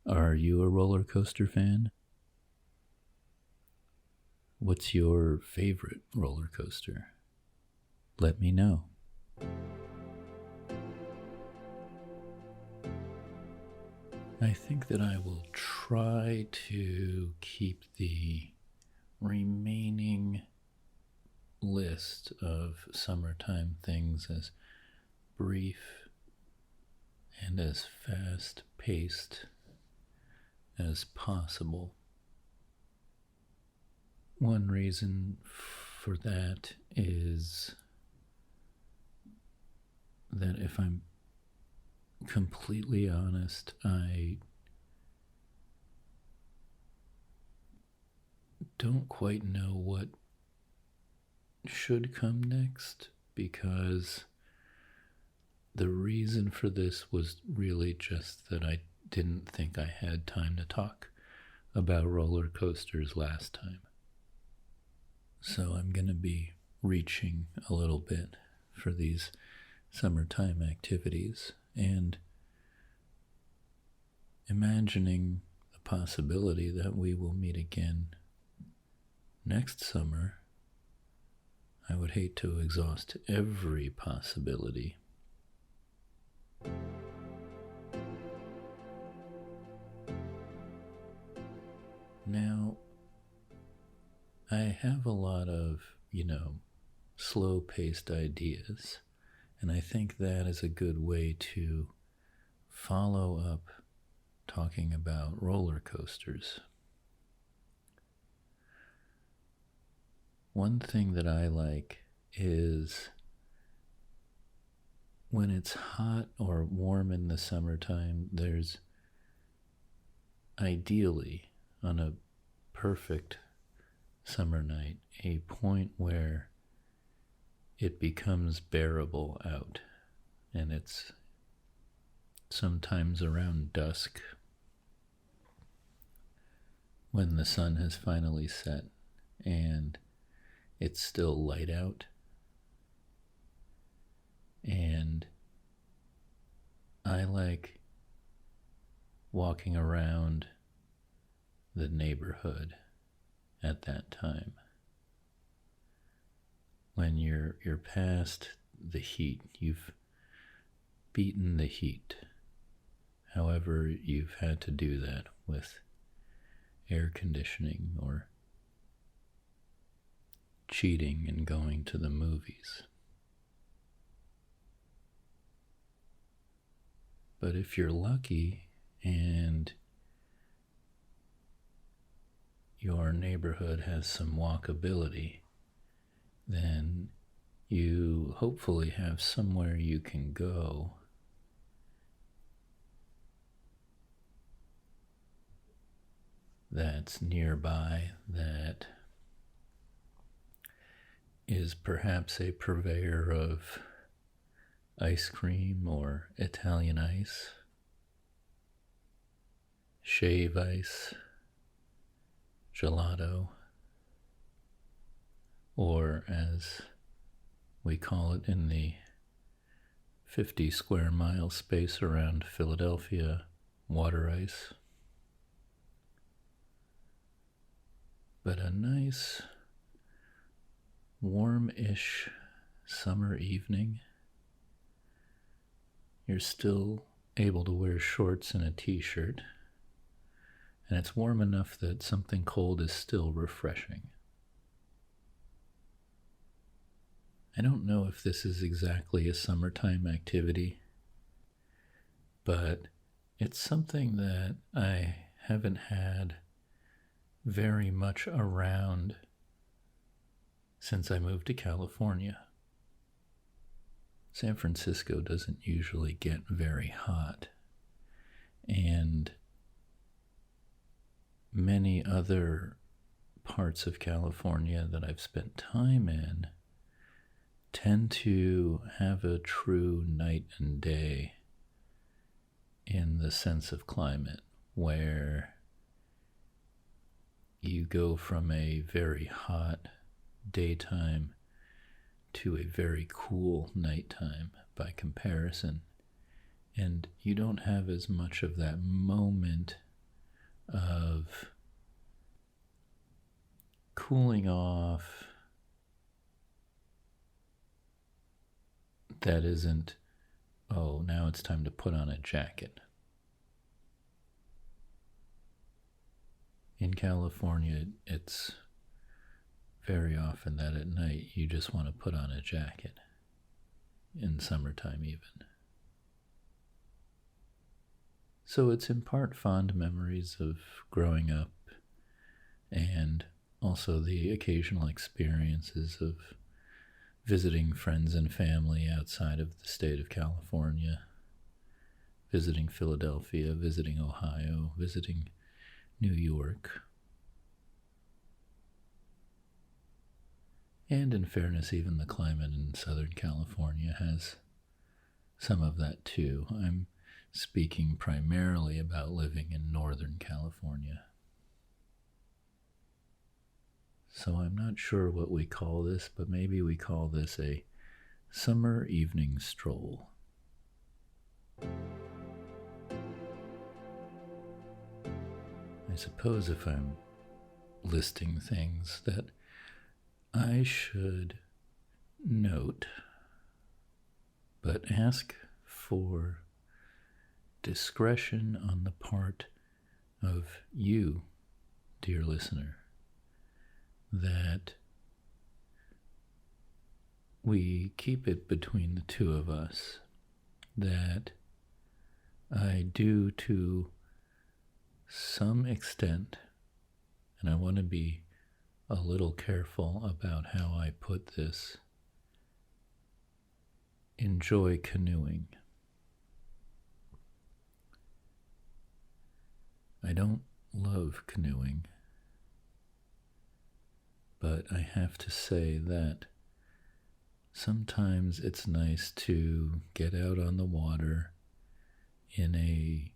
Are you a roller coaster fan? What's your favorite roller coaster? Let me know. I think that I will try to keep the remaining list of summertime things as brief and as fast-paced as possible. One reason for that is that if I'm completely honest, I don't quite know what should come next, because the reason for this was really just that I didn't think I had time to talk about roller coasters last time. So I'm going to be reaching a little bit for these summertime activities and imagining the possibility that we will meet again next summer. I would hate to exhaust every possibility. Now, I have a lot of, slow-paced ideas, and I think that is a good way to follow up talking about roller coasters. One thing that I like is when it's hot or warm in the summertime, there's ideally, on a perfect summer night, a point where it becomes bearable out, and it's sometimes around dusk when the sun has finally set and it's still light out, and I like walking around the neighborhood at that time when you're past the heat. You've beaten the heat, however you've had to do that with air conditioning or cheating and going to the movies. But if you're lucky and your neighborhood has some walkability, then you hopefully have somewhere you can go that's nearby, that is perhaps a purveyor of ice cream or Italian ice, shave ice, gelato, or as we call it in the 50 square mile space around Philadelphia, water ice. But a nice, warm-ish summer evening, you're still able to wear shorts and a t-shirt, and it's warm enough that something cold is still refreshing. I don't know if this is exactly a summertime activity, but it's something that I haven't had very much around since I moved to California. San Francisco doesn't usually get very hot, and many other parts of California that I've spent time in tend to have a true night and day in the sense of climate, where you go from a very hot daytime to a very cool nighttime by comparison, and you don't have as much of that moment of cooling off that isn't, oh, now it's time to put on a jacket. In California, it's very often that at night you just want to put on a jacket, in summertime even. So it's in part fond memories of growing up, and also the occasional experiences of visiting friends and family outside of the state of California, visiting Philadelphia, visiting Ohio, visiting New York. And in fairness, even the climate in Southern California has some of that too. I'm speaking primarily about living in Northern California. So I'm not sure what we call this, but maybe we call this a summer evening stroll. I suppose if I'm listing things that I should note, but ask for discretion on the part of you, dear listener, that we keep it between the two of us, that I do to some extent, and I want to be a little careful about how I put this, enjoy canoeing. I don't love canoeing, but I have to say that sometimes it's nice to get out on the water in a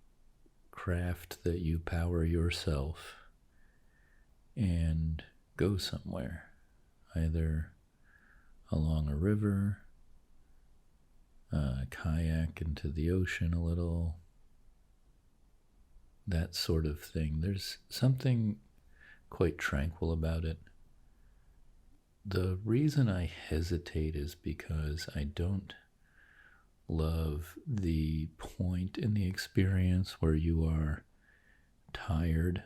craft that you power yourself and go somewhere, either along a river, kayak into the ocean a little, that sort of thing. There's something quite tranquil about it. The reason I hesitate is because I don't love the point in the experience where you are tired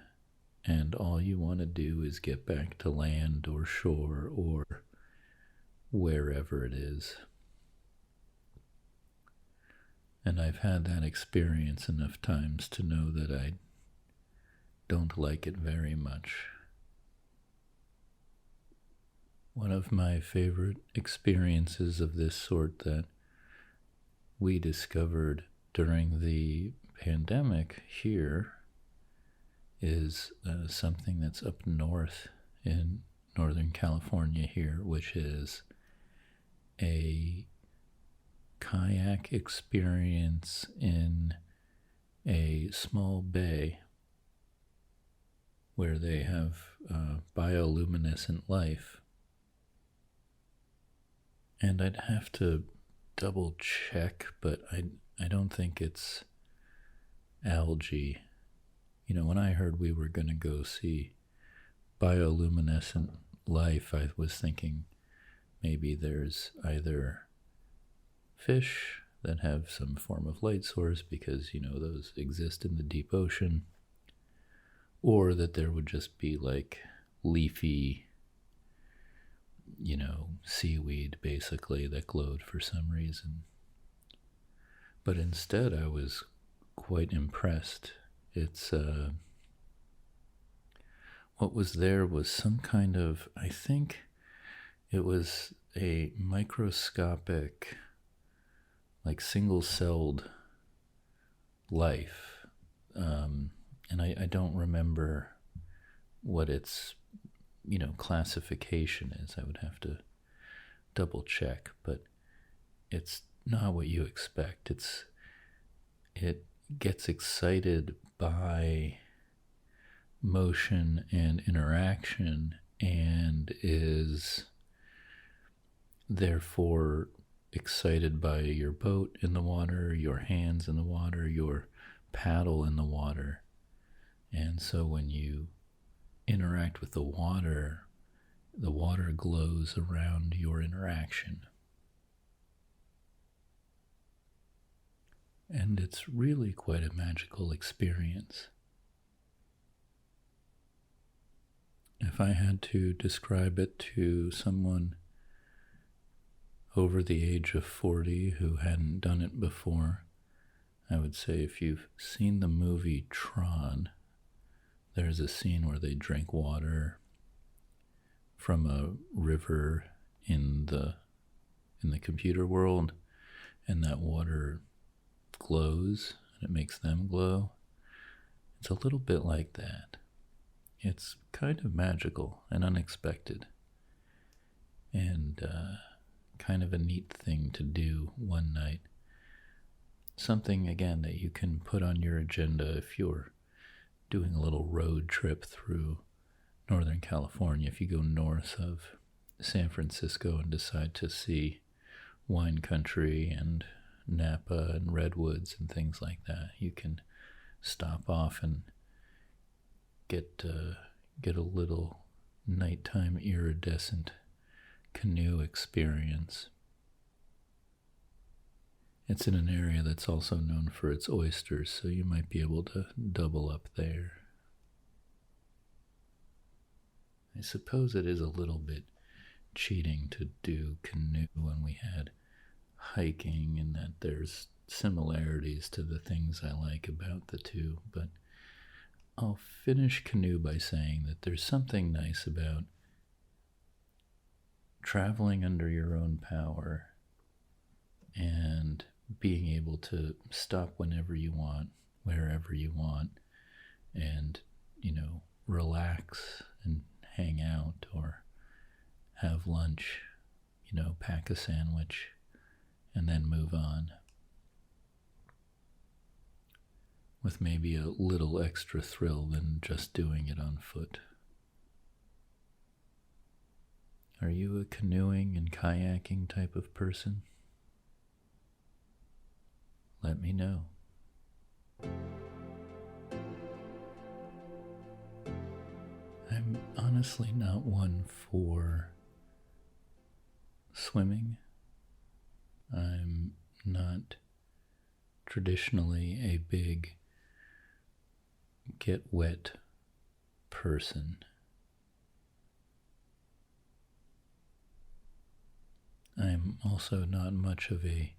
and all you want to do is get back to land or shore or wherever it is. And I've had that experience enough times to know that I don't like it very much. One of my favorite experiences of this sort that we discovered during the pandemic here is something that's up north in Northern California here, which is a kayak experience in a small bay where they have bioluminescent life. And I'd have to double check, but I don't think it's algae. You know, when I heard we were going to go see bioluminescent life, I was thinking maybe there's either fish that have some form of light source because, you know, those exist in the deep ocean, or that there would just be like leafy, you know, seaweed basically that glowed for some reason. But instead I was quite impressed. It's what was there was some kind of, I think it was a microscopic, like single-celled life. And I don't remember what its, you know, classification is. I would have to double check, but it's not what you expect. It gets excited by motion and interaction and is therefore excited by your boat in the water, your hands in the water, your paddle in the water. And so when you interact with the water glows around your interaction. And it's really quite a magical experience. If I had to describe it to someone over the age of 40 who hadn't done it before, I would say if you've seen the movie Tron, there's a scene where they drink water from a river in the computer world, and that water glows and it makes them glow. It's a little bit like that. It's kind of magical and unexpected, and kind of a neat thing to do one night. Something, again, that you can put on your agenda if you're doing a little road trip through Northern California. If you go north of San Francisco and decide to see wine country and Napa and redwoods and things like that, you can stop off and get a little nighttime iridescent canoe experience. It's in an area that's also known for its oysters, so you might be able to double up there. I suppose it is a little bit cheating to do canoe when we had hiking, and that there's similarities to the things I like about the two, but I'll finish canoe by saying that there's something nice about traveling under your own power and being able to stop whenever you want, wherever you want, and, you know, relax and hang out or have lunch, you know, pack a sandwich and then move on with maybe a little extra thrill than just doing it on foot. Are you a canoeing and kayaking type of person? Let me know. I'm honestly not one for swimming. I'm not traditionally a big get wet person. I'm also not much of a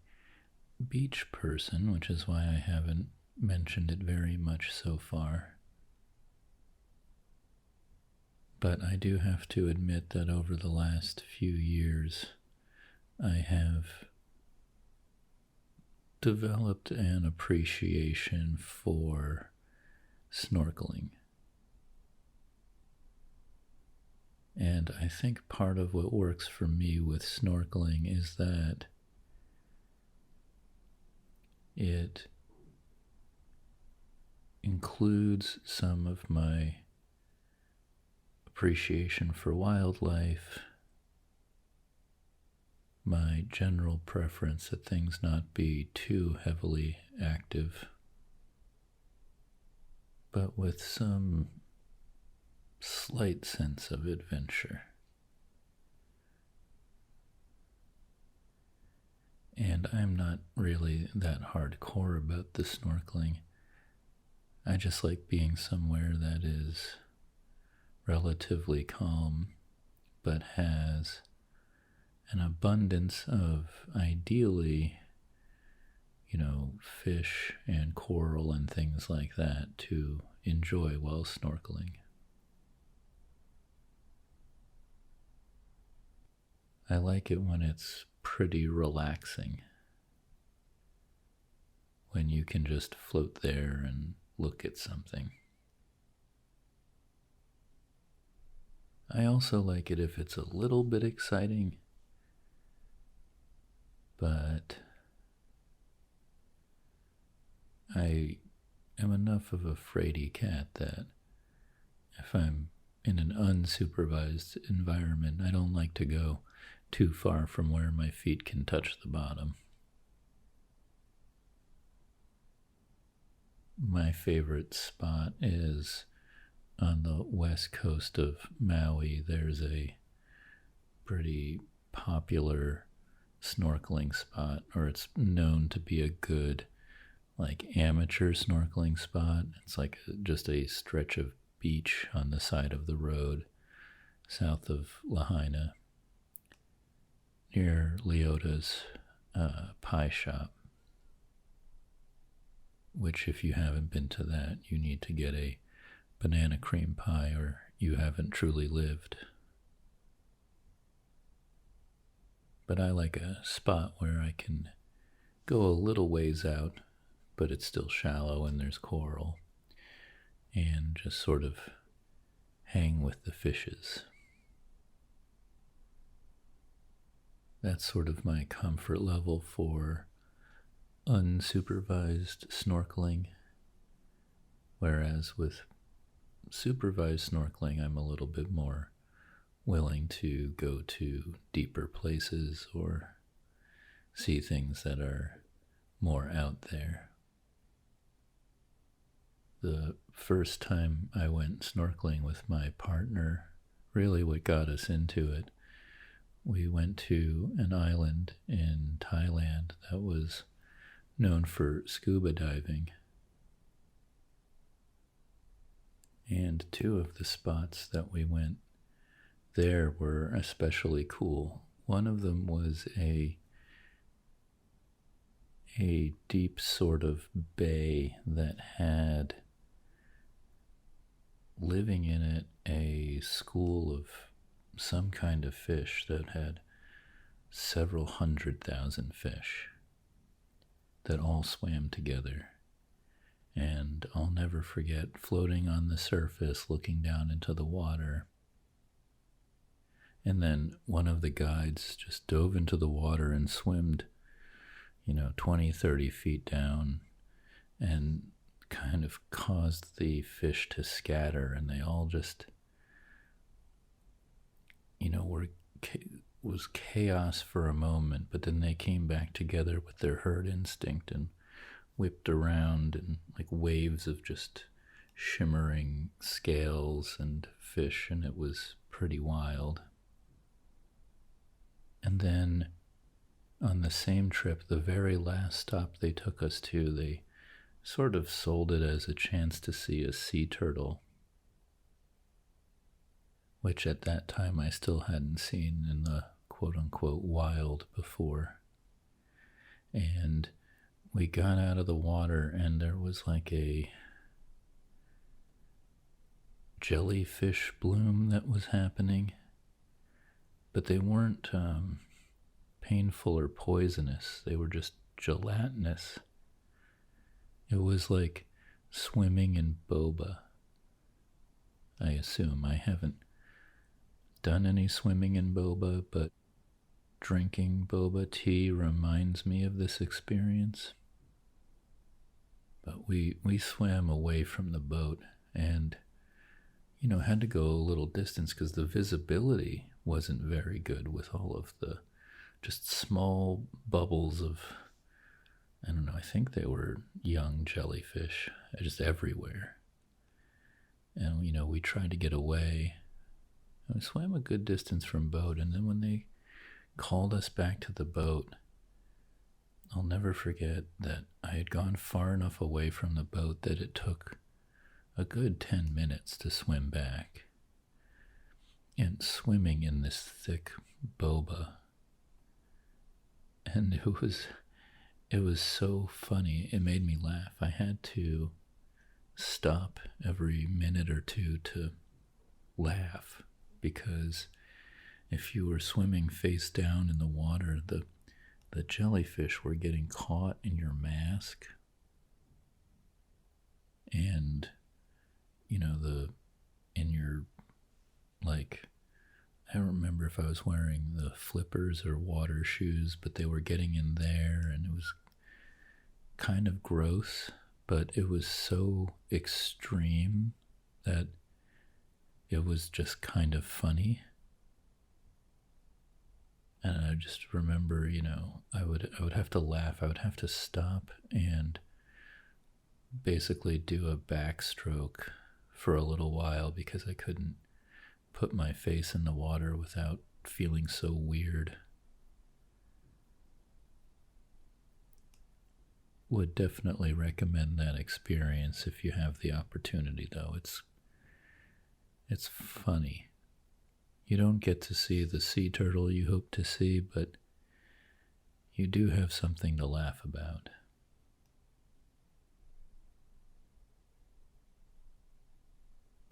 beach person, which is why I haven't mentioned it very much so far. But I do have to admit that over the last few years, I have developed an appreciation for snorkeling. And I think part of what works for me with snorkeling is that It includes some of my appreciation for wildlife, my general preference that things not be too heavily active, but with some slight sense of adventure. And I'm not really that hardcore about the snorkeling. I just like being somewhere that is relatively calm, but has an abundance of, ideally, fish and coral and things like that to enjoy while snorkeling. I like it when it's pretty relaxing, when you can just float there and look at something. I also like it if it's a little bit exciting, but I am enough of a fraidy cat that if I'm in an unsupervised environment, I don't like to go too far from where my feet can touch the bottom. My favorite spot is on the west coast of Maui. There's a pretty popular snorkeling spot, or it's known to be a good amateur snorkeling spot. It's just a stretch of beach on the side of the road south of Lahaina near Leota's pie shop, which, if you haven't been to that, you need to get a banana cream pie or you haven't truly lived. But I like a spot where I can go a little ways out, but it's still shallow and there's coral, and just sort of hang with the fishes. That's sort of my comfort level for unsupervised snorkeling, whereas with supervised snorkeling, I'm a little bit more willing to go to deeper places or see things that are more out there. The first time I went snorkeling with my partner, really what got us into it, we went to an island in Thailand that was known for scuba diving. And two of the spots that we went there were especially cool. One of them was a deep sort of bay that had, living in it, a school of some kind of fish that had several 100,000 fish that all swam together. And I'll never forget floating on the surface, looking down into the water. And then one of the guides just dove into the water and swimmed, 20, 30 feet down, and kind of caused the fish to scatter, and they all just, was chaos for a moment, but then they came back together with their herd instinct and whipped around in waves of just shimmering scales and fish, and it was pretty wild. And then on the same trip, the very last stop they took us to, they sort of sold it as a chance to see a sea turtle, which at that time I still hadn't seen in the quote-unquote wild before. And we got out of the water and there was a jellyfish bloom that was happening, but they weren't painful or poisonous. They were just gelatinous. It was like swimming in boba, I assume. I haven't done any swimming in boba, but drinking boba tea reminds me of this experience. But we swam away from the boat and, had to go a little distance because the visibility wasn't very good with all of the just small bubbles of, I don't know, I think they were young jellyfish just everywhere. And, we tried to get away. We swam a good distance from boat, and then when they called us back to the boat, I'll never forget that I had gone far enough away from the boat that it took a good 10 minutes to swim back. And swimming in this thick boba. And it was so funny. It made me laugh. I had to stop every minute or two to laugh, because if you were swimming face down in the water, the jellyfish were getting caught in your mask, and in your, like, I don't remember if I was wearing the flippers or water shoes, but they were getting in there, and it was kind of gross, but it was so extreme that it was just kind of funny. And I just remember, I would have to laugh. I would have to stop and basically do a backstroke for a little while because I couldn't put my face in the water without feeling so weird. Would definitely recommend that experience if you have the opportunity, though. It's funny. You don't get to see the sea turtle you hope to see, but you do have something to laugh about.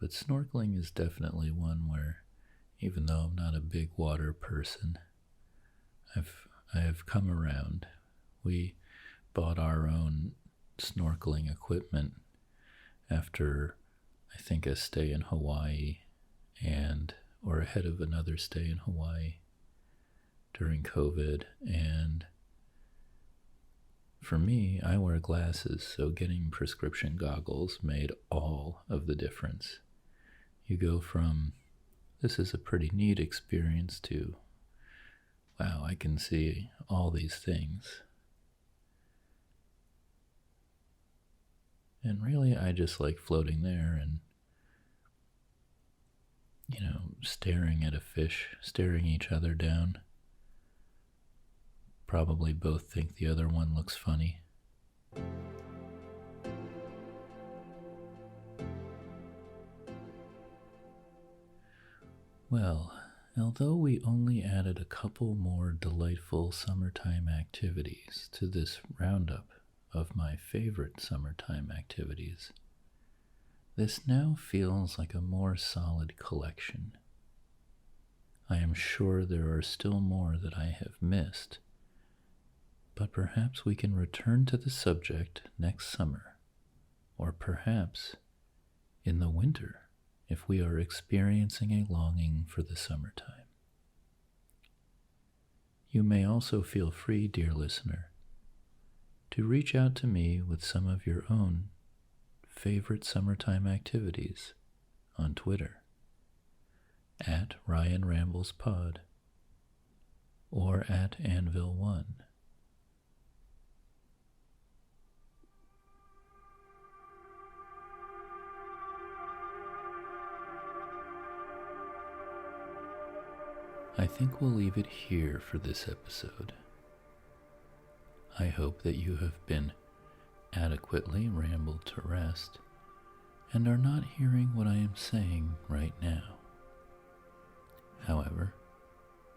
But snorkeling is definitely one where, even though I'm not a big water person, I have come around. We bought our own snorkeling equipment after, I think, a stay in Hawaii or ahead of another stay in Hawaii during COVID. And for me, I wear glasses, so getting prescription goggles made all of the difference. You go from, this is a pretty neat experience, to, wow, I can see all these things. And really, I just like floating there and, staring at a fish, staring each other down. Probably both think the other one looks funny. Well, although we only added a couple more delightful summertime activities to this roundup of my favorite summertime activities, this now feels like a more solid collection. I am sure there are still more that I have missed, but perhaps we can return to the subject next summer, or perhaps in the winter if we are experiencing a longing for the summertime. You may also feel free, dear listener, to reach out to me with some of your own favorite summertime activities on Twitter at Ryan Rambles Pod or at Anvil1. I think we'll leave it here for this episode. I hope that you have been adequately rambled to rest and are not hearing what I am saying right now. However,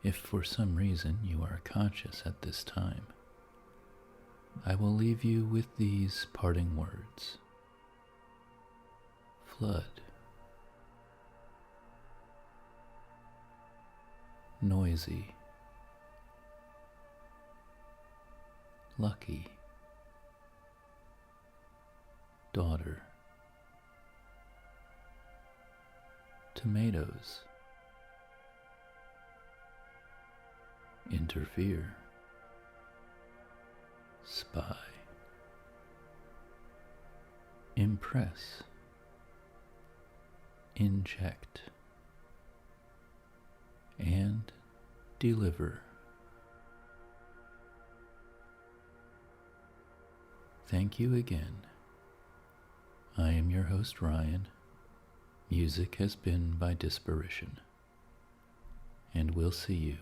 if for some reason you are conscious at this time, I will leave you with these parting words. Flood. Noisy. Lucky. Daughter. Tomatoes. Interfere. Spy. impress, inject, and deliver. Thank you again. I am your host, Ryan. Music has been by Disparition. And we'll see you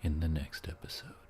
in the next episode.